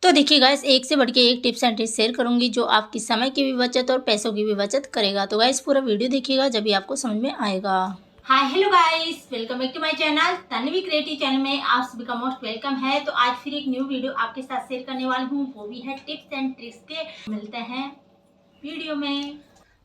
तो देखिए गाइस, एक से बढ़ के एक टिप्स एंड ट्रिक्स शेयर करूंगी जो आपकी समय की भी बचत और पैसों की भी बचत करेगा। तो गाइस पूरा वीडियो देखिएगा, जब भी आपको समझ में आएगा। Hi hello guys, welcome back to my channel Tanvi creative channel में आप सभी का मोस्ट वेलकम है। तो आज फिर एक न्यू वीडियो आपके साथ शेयर करने वाली हूँ, वो भी है टिप्स एंड ट्रिक्स के। मिलते हैं वीडियो में।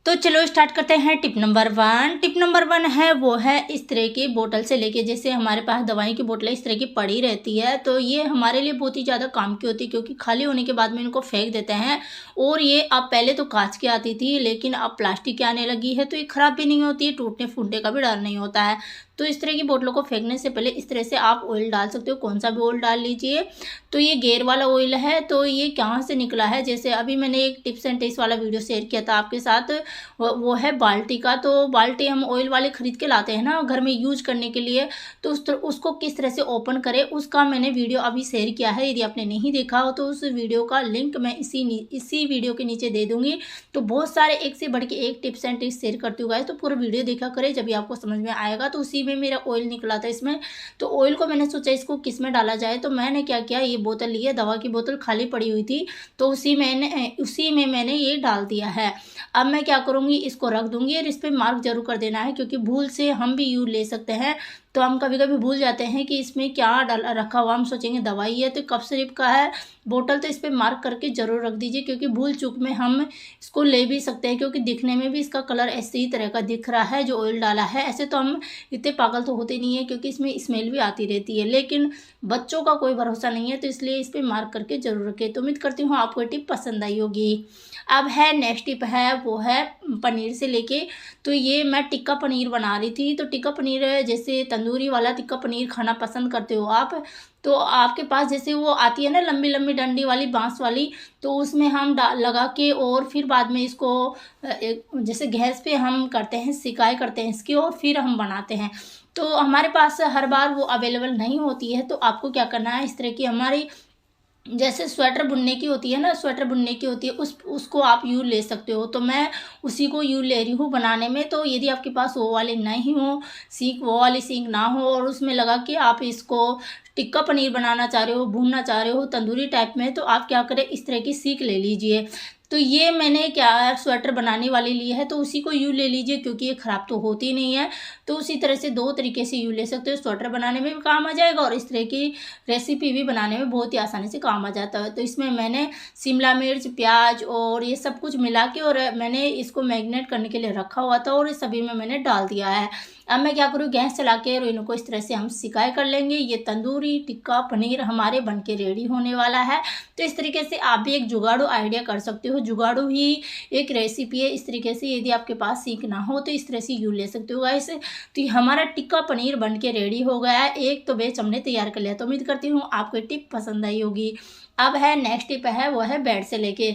तो चलो स्टार्ट करते हैं। टिप नंबर 1 है वो है इस तरह की बोतल से लेके, जैसे हमारे पास दवाई की बोतलें इस तरह की पड़ी रहती है, तो ये हमारे लिए बहुत ही ज़्यादा काम की होती है, क्योंकि खाली होने के बाद में इनको फेंक देते हैं। और ये अब पहले तो कांच की आती थी, लेकिन अब प्लास्टिक की आने लगी है, तो ये ख़राब भी नहीं होती है, टूटने फूटने का भी डर नहीं होता है। तो इस तरह की बोतलों को फेंकने से पहले इस तरह से आप ऑयल डाल सकते हो, कौन सा भी ऑयल डाल लीजिए। तो ये गेयर वाला ऑयल है, तो ये कहाँ से निकला है, जैसे अभी मैंने एक टिप्स एंड ट्रिक्स वाला वीडियो शेयर किया था आपके साथ, वो है बाल्टी का। तो बाल्टी हम ऑयल वाले ख़रीद के लाते हैं ना घर में यूज करने के लिए, तो उसको किस तरह से ओपन करें उसका मैंने वीडियो अभी शेयर किया है। यदि आपने नहीं देखा हो तो उस वीडियो का लिंक मैं इसी वीडियो के नीचे दे दूँगी। तो बहुत सारे एक से बढ़ के एक टिप्स एंड ट्रिक्स शेयर करती हूँ गाइस, तो पूरा वीडियो देखा करें, जब भी आपको समझ में आएगा। तो उसी में मेरा ऑयल निकला था इसमें, तो ऑयल को मैंने सोचा इसको किस में डाला जाए, तो मैंने क्या किया, ये बोतल ली है, दवा की बोतल खाली पड़ी हुई थी, तो उसी में मैंने ये डाल दिया है। अब मैं क्या करूँगी, इसको रख दूँगी और इस पे मार्क ज़रूर कर देना है, क्योंकि भूल से हम भी यूज़ ले सकते हैं। तो हम कभी कभी भूल जाते हैं कि इसमें क्या डाल रखा हुआ, हम सोचेंगे दवाई है, तो कफ सिरप का है बोतल, तो इस पे मार्क करके ज़रूर रख दीजिए, क्योंकि भूल चूक में हम इसको ले भी सकते हैं, क्योंकि दिखने में भी इसका कलर ऐसे ही तरह का दिख रहा है जो ऑयल डाला है। ऐसे तो हम इतने पागल तो होते नहीं है, क्योंकि इसमें स्मेल भी आती रहती है, लेकिन बच्चों का कोई भरोसा नहीं है, तो इसलिए इस पर मार्क करके ज़रूर रखें। तो उम्मीद करती हूँ आपको ये टिप पसंद आई होगी। अब है नेक्स्ट टिप है वो है पनीर से लेके। तो ये मैं टिक्का पनीर बना रही थी, तो टिक्का पनीर जैसे तंदूरी वाला टिक्का पनीर खाना पसंद करते हो आप, तो आपके पास जैसे वो आती है ना लंबी लंबी डंडी वाली बांस वाली, तो उसमें हम लगा के और फिर बाद में इसको जैसे गैस पे हम करते हैं, सिकाई करते हैं इसकी, और फिर हम बनाते हैं। तो हमारे पास हर बार वो अवेलेबल नहीं होती है, तो आपको क्या करना है, इस तरह की हमारी जैसे स्वेटर बुनने की होती है ना, स्वेटर बुनने की होती है, उसको आप यूँ ले सकते हो। तो मैं उसी को यूँ ले रही हूँ बनाने में। तो यदि आपके पास वो वाले नहीं हो सीख, वो वाली सीख ना हो, और उसमें लगा के आप इसको टिक्का पनीर बनाना चाह रहे हो, भूनना चाह रहे हो तंदूरी टाइप में, तो आप क्या करें, इस तरह की सीख ले लीजिए। तो ये मैंने क्या स्वेटर बनाने वाली ली है, तो उसी को यूँ ले लीजिए, क्योंकि ये ख़राब तो होती नहीं है। तो उसी तरह से दो तरीके से यूँ ले सकते हो, स्वेटर बनाने में भी काम आ जाएगा, और इस तरह की रेसिपी भी बनाने में बहुत ही आसानी से काम आ जाता है। तो इसमें मैंने शिमला मिर्च, प्याज और ये सब कुछ मिला के, और मैंने इसको मैरिनेट करने के लिए रखा हुआ था, और इस सभी में मैंने डाल दिया है। अब मैं क्या करूँ, गैस चला के और इनको इस तरह से हम सिकाई कर लेंगे। ये तंदूरी टिक्का पनीर हमारे बनके रेडी होने वाला है। तो इस तरीके से आप भी एक जुगाड़ू आइडिया कर सकते हो, जुगाड़ू ही एक रेसिपी है। इस तरीके से यदि आपके पास सीख ना हो तो इस तरह से यूँ ले सकते हो गाइस। तो ये हमारा टिक्का पनीर बनके रेडी हो गया है। एक तो बैच हमने तैयार कर लिया। तो उम्मीद करती हूँ आपको टिप पसंद आई होगी। अब है नेक्स्ट टिप है वो है बेड से लेके।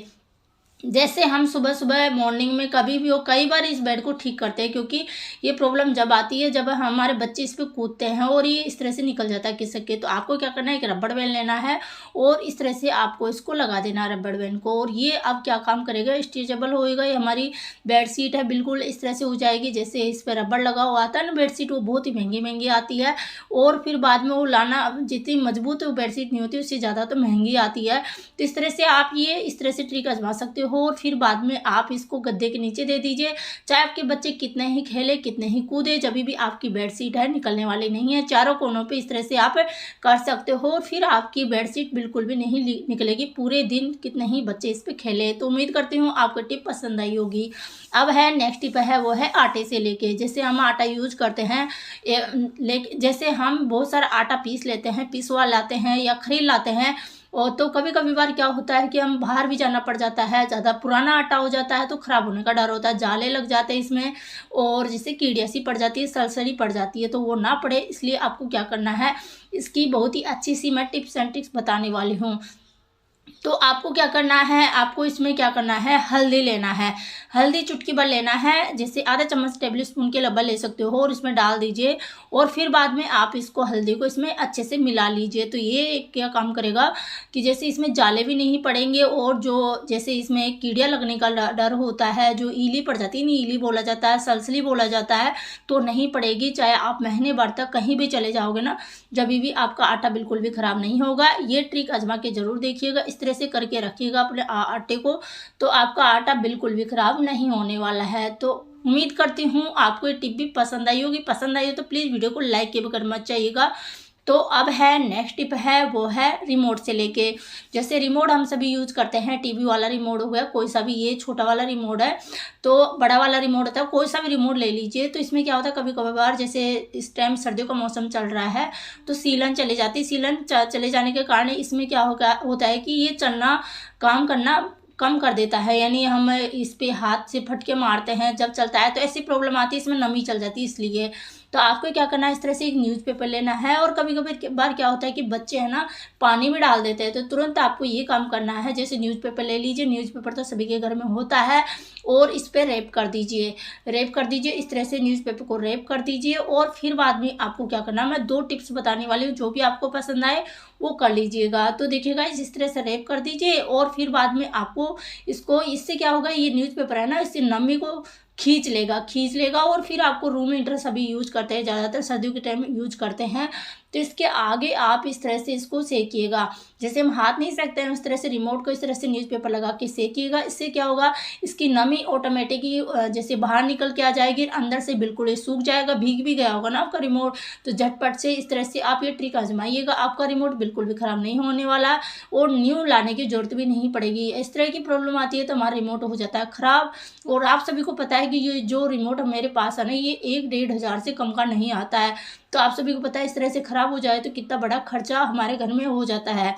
जैसे हम सुबह सुबह मॉर्निंग में कभी भी हो, कई बार इस बेड को ठीक करते हैं, क्योंकि ये प्रॉब्लम जब आती है जब हमारे बच्चे इस पर कूदते हैं और ये इस तरह से निकल जाता है खिसक के। तो आपको क्या करना है, एक रबड़ बैंड लेना है और इस तरह से आपको इसको लगा देना है रबड़ बैंड को। और ये अब क्या काम करेगा, स्ट्रेचेबल होएगा। ये हमारी बेड शीट है, बिल्कुल इस तरह से हो जाएगी। जैसे इस पर रबड़ लगा हुआ आता है ना बेड शीट, वो बहुत ही महंगी महंगी आती है, और फिर बाद में वो लाना, जितनी मजबूत वो बेड शीट नहीं होती उससे ज़्यादा तो महंगी आती है। तो इस तरह से आप ये इस तरह से ट्रिक आजमा सकते हो, और फिर बाद में आप इसको गद्दे के नीचे दे दीजिए। चाहे आपके बच्चे कितने ही खेले, कितने ही कूदे, जब भी आपकी बेडशीट है निकलने वाली नहीं है। चारों कोनों पे इस तरह से आप कर सकते हो, और फिर आपकी बेडशीट बिल्कुल भी नहीं निकलेगी पूरे दिन, कितने ही बच्चे इस पे खेले। तो उम्मीद करती हूँ आपको टिप पसंद आई होगी। अब है नेक्स्ट टिप है वो है आटे से लेके। जैसे हम आटा यूज करते हैं, जैसे हम बहुत सारा आटा पीस लेते हैं, पिसवा लाते हैं या खरीद लाते हैं, और तो कभी कभी बार क्या होता है कि हम बाहर भी जाना पड़ जाता है, ज़्यादा पुराना आटा हो जाता है तो ख़राब होने का डर होता है, जाले लग जाते हैं इसमें, और जिससे कीड़ियाँ सी पड़ जाती है, सलसली पड़ जाती है, तो वो ना पड़े इसलिए आपको क्या करना है, इसकी बहुत ही अच्छी सी मैं टिप्स एंड ट्रिक्स बताने वाली हूँ। तो आपको क्या करना है, आपको इसमें क्या करना है, हल्दी लेना है। हल्दी चुटकी भर लेना है, जैसे आधा चम्मच टेबल स्पून के लगभग ले सकते हो, और इसमें डाल दीजिए, और फिर बाद में आप इसको हल्दी को इसमें अच्छे से मिला लीजिए। तो ये क्या काम करेगा कि जैसे इसमें जाले भी नहीं पड़ेंगे, और जो जैसे इसमें कीड़ियाँ लगने का डर होता है, जो ईली पड़ जाती है, नहीं ईली बोला जाता है, सलसली बोला जाता है, तो नहीं पड़ेगी। चाहे आप महीने भर तक कहीं भी चले जाओगे ना, जब भी आपका आटा बिल्कुल भी ख़राब नहीं होगा। ये ट्रिक आजमा के ज़रूर देखिएगा। इस तरह से करके रखिएगा अपने आटे को, तो आपका आटा बिल्कुल भी खराब नहीं होने वाला है। तो उम्मीद करती हूँ आपको ये टिप भी पसंद आई होगी। पसंद आई हो तो प्लीज़ वीडियो को लाइक के बगैर मत जाइएगा। तो अब है नेक्स्ट टिप है, वो है रिमोट से लेके। जैसे रिमोट हम सभी यूज करते हैं, टीवी वाला रिमोट हो गया, कोई सा भी, ये छोटा वाला रिमोट है तो बड़ा वाला रिमोट होता है, कोई सा भी रिमोट ले लीजिए। तो इसमें क्या होता है, कभी कभार जैसे इस टाइम सर्दियों का मौसम चल रहा है तो सीलन चली जाती है। सीलन चले जाने के कारण इसमें क्या होता है कि ये चलना, काम करना कम कर देता है, यानी हम इस पे हाथ से फटके मारते हैं जब चलता है तो ऐसी प्रॉब्लम आती है, इसमें नमी चल जाती है। इसलिए तो आपको क्या करना है, इस तरह से एक न्यूज़पेपर लेना है। और कभी कभी बार क्या होता है कि बच्चे है ना पानी में डाल देते हैं, तो तुरंत आपको ये काम करना है, जैसे न्यूज़पेपर ले लीजिए, न्यूज़पेपर तो सभी के घर में होता है, और इस पर रैप कर दीजिए, इस तरह से न्यूज़पेपर को रैप कर दीजिए। और फिर बाद में आपको क्या करना है, मैं 2 टिप्स बताने वाली हूँ, जो भी आपको पसंद आए वो कर लीजिएगा। तो देखिएगा इस तरह से रैप कर दीजिए, और फिर बाद में आपको इससे क्या होगा, ये न्यूज़पेपर है ना, इससे नमी को खींच लेगा। और फिर आपको रूम हीटर सभी यूज करते हैं, ज़्यादातर सर्दियों के टाइम यूज करते हैं, तो इसके आगे आप इस तरह से इसको सेकिएगा। जैसे हम हाथ नहीं सेकते हैं उस तरह से रिमोट को इस तरह से न्यूज़पेपर लगा के सेकिएगा। इससे क्या होगा, इसकी नमी ऑटोमेटिकली जैसे बाहर निकल के आ जाएगी, अंदर से बिल्कुल ये सूख जाएगा। भीग भी गया होगा ना आपका रिमोट, तो झटपट से इस तरह से आप ये ट्रिक आजमाइएगा, आपका रिमोट बिल्कुल भी ख़राब नहीं होने वाला और न्यू लाने की जरूरत भी नहीं पड़ेगी। इस तरह की प्रॉब्लम आती है तो हमारा रिमोट हो जाता है ख़राब। और आप सभी को पता है कि ये जो रिमोट मेरे पास है ना, ये 1-1.5 हज़ार से कम का नहीं आता है। तो आप सभी को पता है इस तरह से ख़राब हो जाए तो कितना बड़ा खर्चा हमारे घर में हो जाता है,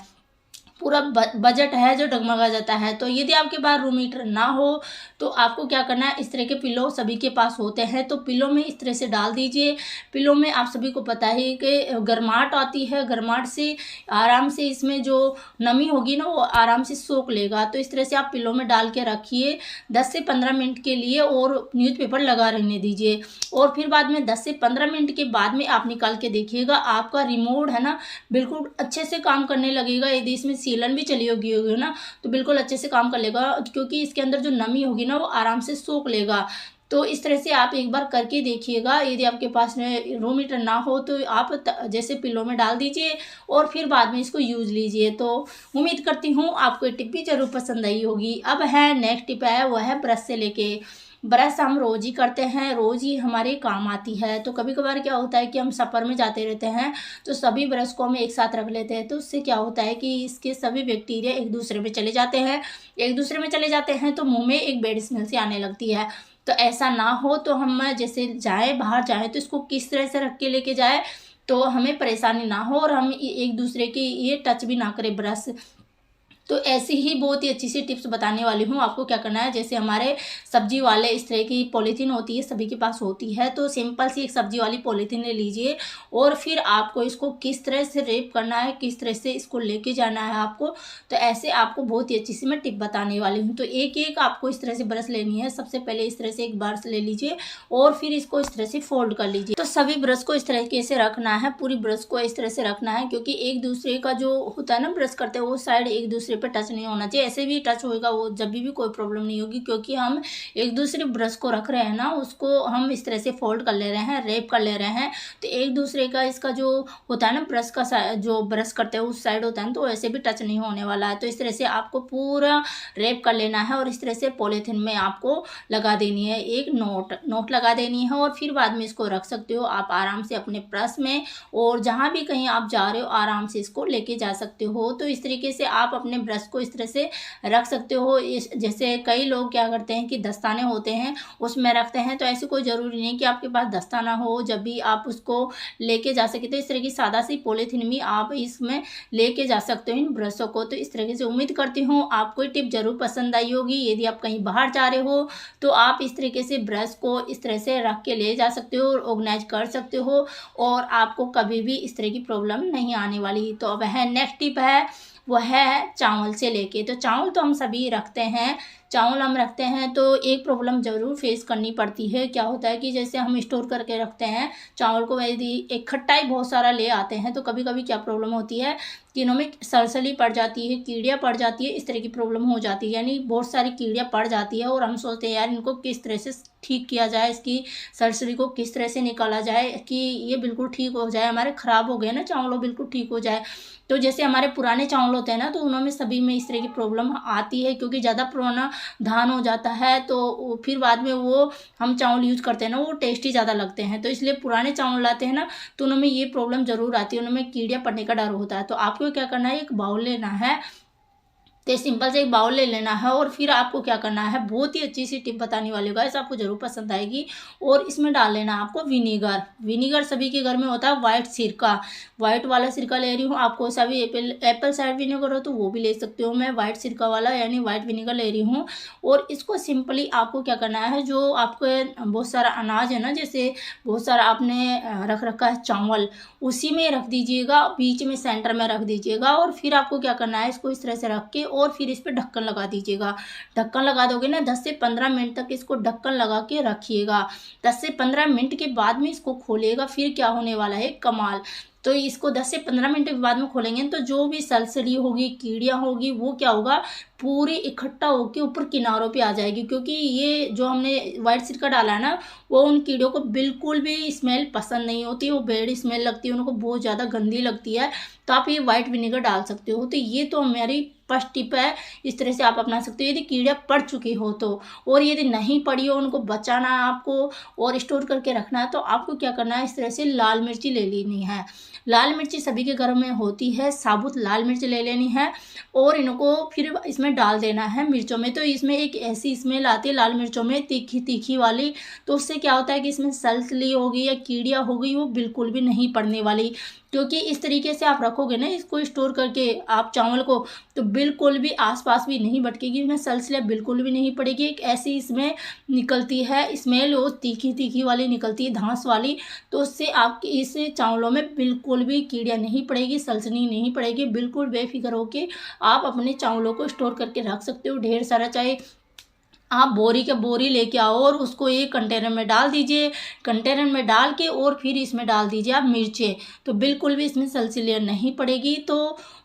पूरा बजट है जो डगमगा जाता है। तो यदि आपके पास रूम हीटर ना हो तो आपको क्या करना है, इस तरह के पिलो सभी के पास होते हैं, तो पिलो में इस तरह से डाल दीजिए। पिलो में आप सभी को पता है कि गर्माहट आती है, गर्माहट से आराम से इसमें जो नमी होगी ना वो आराम से सोख लेगा। तो इस तरह से आप पिलो में डाल के रखिए 10 से 15 मिनट के लिए, और न्यूज़पेपर लगा रहने दीजिए। और फिर बाद में 10 से 15 मिनट के बाद में आप निकाल के देखिएगा, आपका रिमोट है ना बिल्कुल अच्छे से काम करने लगेगा। यदि इसमें सीलन भी चली होगी ना तो बिल्कुल अच्छे से काम कर लेगा, क्योंकि इसके अंदर जो नमी होगी ना वो आराम से सोख लेगा। तो इस तरह से आप एक बार करके देखिएगा। यदि आपके पास में रूम हीटर ना हो तो आप जैसे पिलो में डाल दीजिए और फिर बाद में इसको यूज़ लीजिए। तो उम्मीद करती हूँ आपको ये टिप भी जरूर पसंद आई होगी। अब है नेक्स्ट टिप है, वो है ब्रश से लेके। ब्रश हम रोज़ ही करते हैं, रोज़ ही हमारे काम आती है। तो कभी कभार क्या होता है कि हम सफ़र में जाते रहते हैं तो सभी ब्रश को हम एक साथ रख लेते हैं, तो उससे क्या होता है कि इसके सभी बैक्टीरिया एक दूसरे में चले जाते हैं तो मुंह में एक बैड स्मेल सी आने लगती है। तो ऐसा ना हो तो हम जैसे बाहर जाएँ तो इसको किस तरह से रख के लेके जाए तो हमें परेशानी ना हो और हम एक दूसरे की ये टच भी ना करें ब्रश। तो ऐसी ही बहुत ही अच्छी सी टिप्स बताने वाली हूँ। आपको क्या करना है, जैसे हमारे सब्जी वाले इस तरह की पॉलीथीन होती है, सभी के पास होती है, तो सिंपल सी एक सब्जी वाली पॉलीथीन ले लीजिए और फिर आपको इसको किस तरह से रैप करना है, किस तरह से इसको लेके जाना है आपको। तो ऐसे आपको बहुत ही अच्छी सी मैं टिप बताने वाली हूँ। तो एक आपको इस तरह से ब्रश लेनी है। सबसे पहले इस तरह से एक ब्रश ले लीजिए और फिर इसको इस तरह से फोल्ड कर लीजिए। तो सभी ब्रश को इस तरीके से रखना है, पूरी ब्रश को इस तरह से रखना है, क्योंकि एक दूसरे का जो होता है ना ब्रश करते हैं वो साइड एक दूसरे पे टच नहीं होना चाहिए। ऐसे भी टच होएगा वो जब भी कोई प्रॉब्लम नहीं होगी, क्योंकि हम एक दूसरे ब्रश को रख रहे हैं ना, उसको हम इस तरह से फोल्ड कर ले रहे हैं, रैप कर ले रहे हैं। तो एक दूसरे का इसका जो होता है ना ब्रश का जो ब्रश करते हैं उस साइड होता है ना, तो ऐसे भी टच नहीं होने वाला है। तो इस तरह से आपको पूरा रैप कर लेना है और इस तरह से पॉलीथीन में आपको लगा देनी है, एक नोट लगा देनी है। और फिर बाद में इसको रख सकते हो आप आराम से अपने पर्स में, और जहाँ भी कहीं आप जा रहे हो आराम से इसको लेके जा सकते हो। तो इस तरीके से आप अपने ब्रश को इस तरह से रख सकते हो। जैसे कई लोग क्या करते हैं कि दस्ताने होते हैं उसमें रखते हैं, तो ऐसे कोई ज़रूरी नहीं कि आपके पास दस्ताना हो, जब भी आप उसको लेके जा सके तो इस तरह की सादा सी पॉलीथीन भी आप इसमें लेके जा सकते हो इन ब्रशों को। तो इस तरीके से उम्मीद करती हूँ आपको टिप जरूर पसंद आई होगी। यदि आप कहीं बाहर जा रहे हो तो आप इस तरीके से ब्रश को इस तरह से रख के ले जा सकते हो और ऑर्गेनाइज कर सकते हो, और आपको कभी भी इस तरह की प्रॉब्लम नहीं आने वाली। तो अब है नेक्स्ट टिप है, वो है चावल से लेके। तो चावल तो हम सभी रखते हैं, चावल हम रखते हैं तो एक प्रॉब्लम ज़रूर फेस करनी पड़ती है। क्या होता है कि जैसे हम स्टोर करके रखते हैं चावल को, यदि इकट्ठा ही बहुत सारा ले आते हैं तो कभी कभी क्या प्रॉब्लम होती है कि इनों में सलसली पड़ जाती है, कीड़ियाँ पड़ जाती है, इस तरह की प्रॉब्लम हो जाती है। यानी बहुत सारी कीड़ियाँ पड़ जाती है और हम सोचते हैं यार इनको किस तरह से ठीक किया जाए, इसकी सलसली को किस तरह से निकाला जाए कि ये बिल्कुल ठीक हो जाए, हमारे ख़राब हो गए ना चावलों बिल्कुल ठीक हो जाए। तो जैसे हमारे पुराने चावल होते हैं ना तो उनमें सभी में इस तरह की प्रॉब्लम आती है, क्योंकि ज़्यादा पुराना धान हो जाता है तो फिर बाद में वो हम चावल यूज करते हैं ना वो टेस्टी ज़्यादा लगते हैं। तो इसलिए पुराने चावल लाते हैं ना तो उनमें ये प्रॉब्लम ज़रूर आती है, उनमें कीड़ियाँ पड़ने का डर होता है। तो आपको क्या करना है, एक बाउल लेना है, तो सिंपल से एक बाउल ले लेना है और फिर आपको क्या करना है, बहुत ही अच्छी सी टिप बताने वाली होगा, आपको जरूर पसंद आएगी। और इसमें डाल लेना आपको विनीगर। विनीगर सभी के घर में होता है, वाइट सिरका, वाइट वाला सिरका ले रही हूँ। आपको ऐसा भी एप्पल साइड विनेगर हो तो वो भी ले सकते हो, मैं वाइट सिरका वाला यानी वाइट विनेगर ले रही हूँ। और इसको सिंपली आपको क्या करना है, जो आपको बहुत सारा अनाज है ना, जैसे बहुत सारा आपने रख रखा है चावल, उसी में रख दीजिएगा, बीच में सेंटर में रख दीजिएगा। और फिर आपको क्या करना है, इसको इस तरह से रख के और फिर इस पर ढक्कन लगा दीजिएगा। ढक्कन लगा दोगे ना 10 से 15 मिनट तक इसको ढक्कन लगा के रखिएगा। 10 से 15 मिनट के बाद में इसको खोलिएगा, फिर क्या होने वाला है कमाल। तो इसको 10 से 15 मिनट के बाद में खोलेंगे तो जो भी सलसली होगी, कीड़ियाँ होगी, वो क्या होगा, पूरी इकट्ठा होकर ऊपर किनारों पे आ जाएगी। क्योंकि ये जो हमने वाइट सिरका डाला है ना वो उन कीड़ों को बिल्कुल भी स्मेल पसंद नहीं होती, वो बैड स्मेल लगती है, उनको बहुत ज़्यादा गंदी लगती है। तो आप ये वाइट विनेगर डाल सकते हो। तो ये तो हमारी फर्स्ट टिप है, इस तरह से आप अपना सकते हो यदि कीड़ियाँ पड़ चुकी हो तो। और यदि नहीं पड़ी हो, उनको बचाना है आपको और स्टोर करके रखना है, तो आपको क्या करना है, इस तरह से लाल मिर्ची ले लेनी है। लाल मिर्ची सभी के घर में होती है, साबुत लाल मिर्च ले लेनी है और इनको फिर इसमें डाल देना है मिर्चों में। तो इसमें एक ऐसी स्मेल आती है लाल मिर्चों में, तीखी तीखी वाली। तो उससे क्या होता है कि इसमें सलसली होगी या कीड़ियाँ होगी वो बिल्कुल भी नहीं पड़ने वाली। क्योंकि इस तरीके से आप रखोगे ना इसको स्टोर करके आप चावल को, तो बिल्कुल भी आसपास भी नहीं भटकेगी, इसमें सलसलियाँ बिल्कुल भी नहीं पड़ेगी। एक ऐसी इसमें निकलती है स्मेल, वो तीखी तीखी वाली निकलती है, धांस वाली। तो उससे आपके इस चावलों में बिल्कुल भी कीड़ियाँ नहीं पड़ेगी, सलसनी नहीं पड़ेगी। बिल्कुल बेफिक्र होके आप अपने चावलों को स्टोर करके रख सकते हो ढेर सारा। चाहे आप बोरी के बोरी लेके आओ और उसको एक कंटेनर में डाल दीजिए, कंटेनर में डाल के और फिर इसमें डाल दीजिए आप मिर्चें, तो बिल्कुल भी इसमें सलसलियाँ नहीं पड़ेगी। तो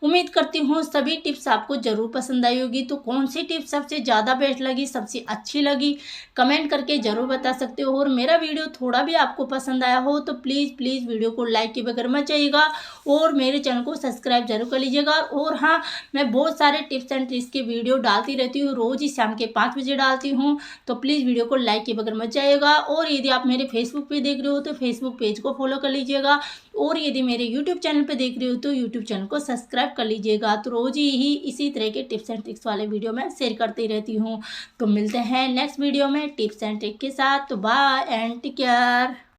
उम्मीद करती हूँ सभी टिप्स आपको ज़रूर पसंद आई होगी। तो कौन सी टिप्स सबसे ज़्यादा बेस्ट लगी, सबसे अच्छी लगी, कमेंट करके ज़रूर बता सकते हो। और मेरा वीडियो थोड़ा भी आपको पसंद आया हो तो प्लीज़ वीडियो को लाइक के बगैर मत जाइएगा और मेरे चैनल को सब्सक्राइब जरूर कर लीजिएगा। और हाँ, मैं बहुत सारे टिप्स एंड ट्रिक्स के वीडियो डालती रहती हूँ, रोज़ ही शाम के 5 बजे डालती हूँ। तो प्लीज़ वीडियो को लाइक के बगैर मत जाइएगा। और यदि आप मेरे फेसबुक पे देख रहे हो तो फेसबुक पेज को फॉलो कर लीजिएगा। और यदि मेरे यूट्यूब चैनल पे देख रहे हो तो यूट्यूब चैनल को सब्सक्राइब कर लीजिएगा। तो रोज़ ही इसी तरह के टिप्स एंड ट्रिक्स वाले वीडियो मैं शेयर करती रहती हूँ। तो मिलते हैं नेक्स्ट वीडियो में टिप्स एंड ट्रिक के साथ। तो बाय एंड टेक केयर।